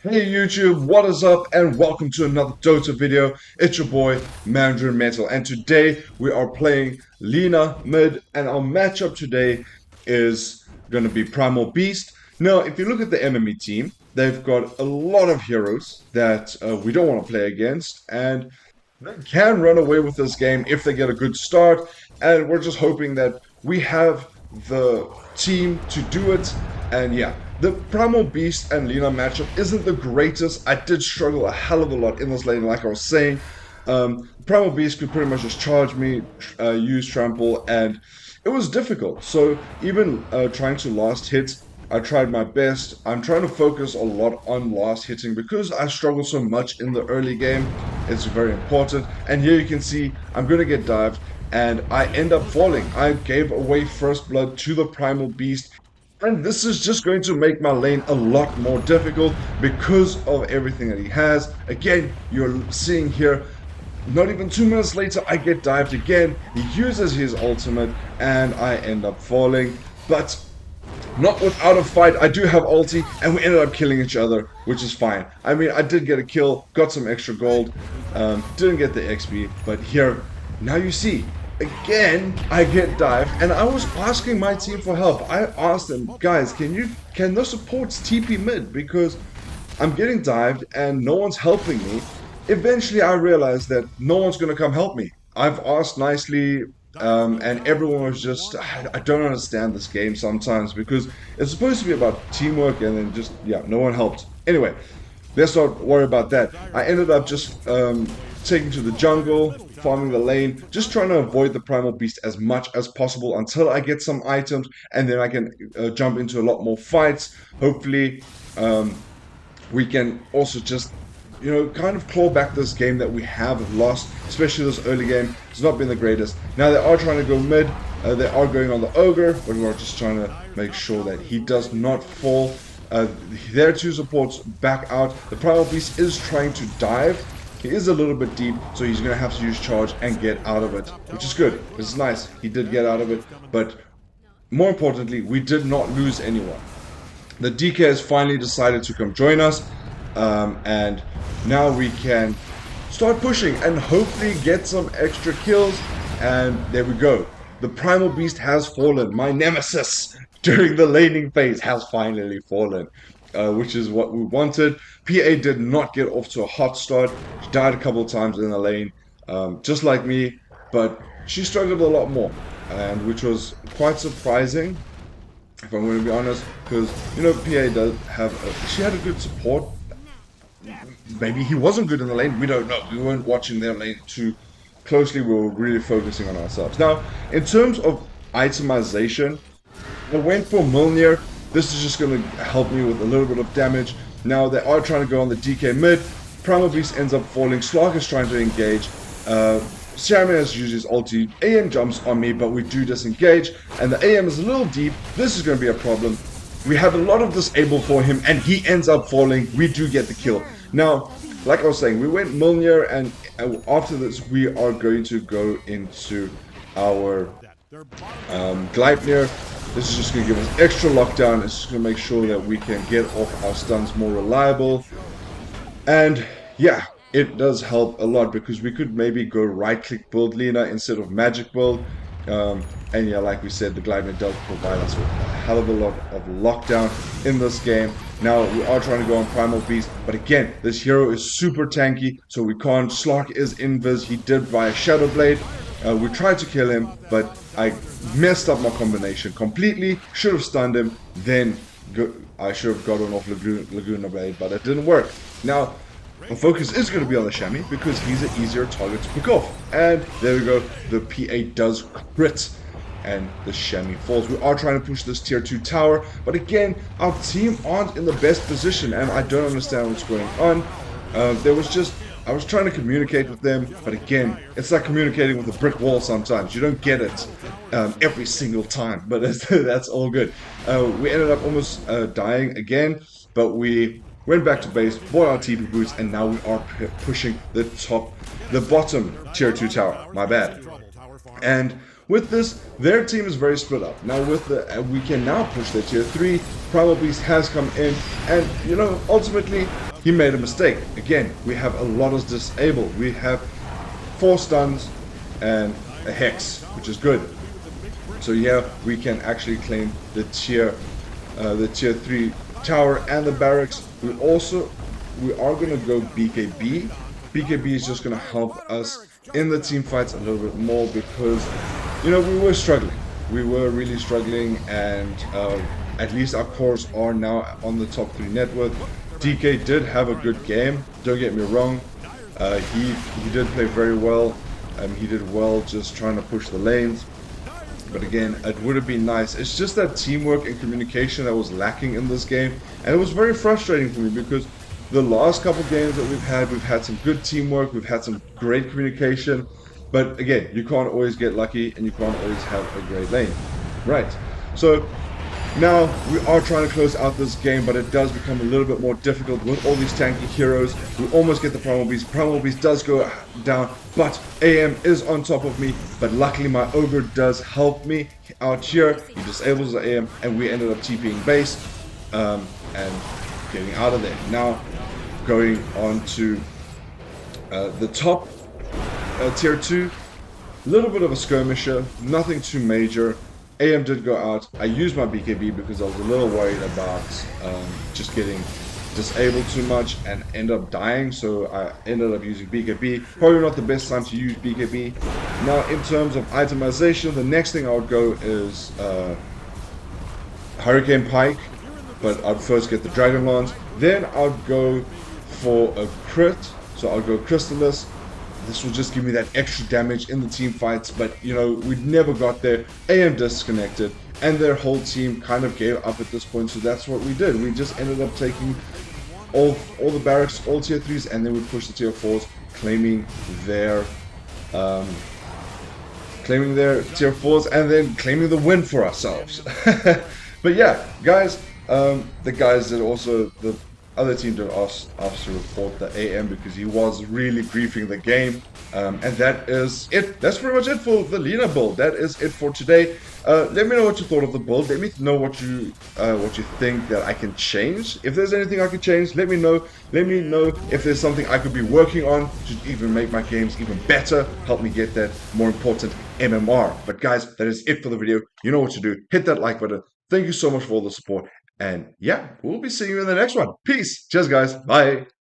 Hey YouTube, what is up and welcome to another Dota video. It's your boy Mandarin Metal and today we are playing Lina mid and our matchup today is going to be Primal Beast. Now if you look at the enemy team, they've got a lot of heroes that we don't want to play against and they can run away with this game if they get a good start, and we're just hoping that we have the team to do it. And yeah, the Primal Beast and Lina matchup isn't the greatest. I did struggle a hell of a lot in this lane, like I was saying. Primal Beast could pretty much just charge me, use trample, and it was difficult. So even trying to last hit, I tried my best. I'm trying to focus a lot on last hitting because I struggle so much in the early game. It's very important. And here you can see I'm going to get dived and I end up falling. I gave away first blood to the Primal Beast. And this is just going to make my lane a lot more difficult because of everything that he has. Again, you're seeing here, not even 2 minutes later, I get dived again. He uses his ultimate and I end up falling. But not without a fight. I do have ulti, and we ended up killing each other, which is fine. I mean, I did get a kill, got some extra gold, didn't get the XP, but here, now you see, again, I get dived, and I was asking my team for help. I asked them, guys, can the supports TP mid, because I'm getting dived, and no one's helping me. Eventually, I realized that no one's gonna come help me. I've asked nicely, and everyone was just, I don't understand this game sometimes because it's supposed to be about teamwork and then just, yeah, no one helped. Anyway, let's not worry about that. I ended up just taking to the jungle, farming the lane, just trying to avoid the Primal Beast as much as possible until I get some items and then I can jump into a lot more fights. Hopefully, we can also just kind of claw back this game that we have lost, especially this early game. It's not been the greatest. Now they are trying to go mid, they are going on the Ogre, but we're just trying to make sure that he does not fall. Their two supports back out. The Primal Beast is trying to dive. He is a little bit deep, so he's going to have to use charge and get out of it, which is good. It's nice. He did get out of it, but more importantly, we did not lose anyone. The DK has finally decided to come join us, and now we can start pushing and hopefully get some extra kills. And there we go. The Primal Beast has fallen. My nemesis during the laning phase has finally fallen, which is what we wanted. PA did not get off to a hot start. She died a couple times in the lane, just like me, but she struggled a lot more, and which was quite surprising, if I'm going to be honest, because PA does have she had a good support. Maybe he wasn't good in the lane, we don't know. We weren't watching their lane too closely, we were really focusing on ourselves. Now, in terms of itemization, I went for Milner. This is just going to help me with a little bit of damage. Now, they are trying to go on the DK mid. Primal Beast ends up falling. Slark is trying to engage. Shaman uses ulti. AM jumps on me, but we do disengage. And the AM is a little deep. This is going to be a problem. We have a lot of disable for him, and he ends up falling. We do get the kill. Now, like I was saying, we went Milner, and after this, we are going to go into our Gleipnir. This is just going to give us extra lockdown. It's just going to make sure that we can get off our stuns more reliable. And yeah, it does help a lot because we could maybe go right-click build Lina instead of magic build. And yeah, like we said, the Gleipnir does provide us with a hell of a lot of lockdown in this game. Now, we are trying to go on Primal Beast, but again, this hero is super tanky, so we can't. Slark is invis. He did via Shadow Blade. We tried to kill him, but I messed up my combination completely. Should have stunned him, then I should have gotten off Laguna Blade, but it didn't work. Now, the focus is going to be on the Chamois because he's an easier target to pick off. And there we go, the PA does crit, and the Chamois falls. We are trying to push this tier 2 tower, but again, our team aren't in the best position, and I don't understand what's going on. I was trying to communicate with them, but again, it's like communicating with a brick wall sometimes. You don't get it every single time, but that's all good. We ended up almost dying again, but we went back to base, bought our TP boots, and now we are pushing the bottom tier 2 tower. My bad. And with this, their team is very split up. Now with we can now push the tier 3. Primal Beast has come in, and ultimately he made a mistake. Again, we have a lot of disabled. We have 4 stuns and a hex, which is good. So yeah, we can actually claim the tier 3 tower and the barracks. We are gonna go BKB. BKB is just gonna help us in the team fights a little bit more because we were struggling. We were really struggling, and at least our cores are now on the top 3 net worth. DK did have a good game. Don't get me wrong. He did play very well. He did well just trying to push the lanes. But again, it would have been nice. It's just that teamwork and communication that was lacking in this game. And it was very frustrating for me because the last couple games that we've had some good teamwork, we've had some great communication. But again, you can't always get lucky and you can't always have a great lane. Right. So now we are trying to close out this game, but it does become a little bit more difficult with all these tanky heroes. We almost get the Primal Beast. Primal Beast does go down, but AM is on top of me. But luckily my Ogre does help me out here. He disables the AM, and we ended up TPing base and getting out of there. Now going on to the top tier 2. A little bit of a skirmisher, nothing too major. AM did go out. I used my BKB because I was a little worried about just getting disabled too much and end up dying, so I ended up using BKB. Probably not the best time to use BKB. Now, in terms of itemization, the next thing I would go is Hurricane Pike, but I'd first get the Dragon Lance. Then I'd go for a crit, so I'll go Crystallis. This will just give me that extra damage in the team fights, but we never got there. AM disconnected, and their whole team kind of gave up at this point, so that's what we did. We just ended up taking all the barracks, all tier 3s, and then we pushed the tier 4s, claiming their tier 4s, and then claiming the win for ourselves. But yeah, guys, the guys did also, the other team did ask us to report the AM because he was really griefing the game. And that is it. That's pretty much it for the Lina build. That is it for today. Let me know what you thought of the build. Let me know what you think that I can change. If there's anything I could change, let me know. Let me know if there's something I could be working on to even make my games even better. Help me get that more important MMR. But guys, that is it for the video. You know what to do. Hit that like button. Thank you so much for all the support. And yeah, we'll be seeing you in the next one. Peace. Cheers, guys. Bye.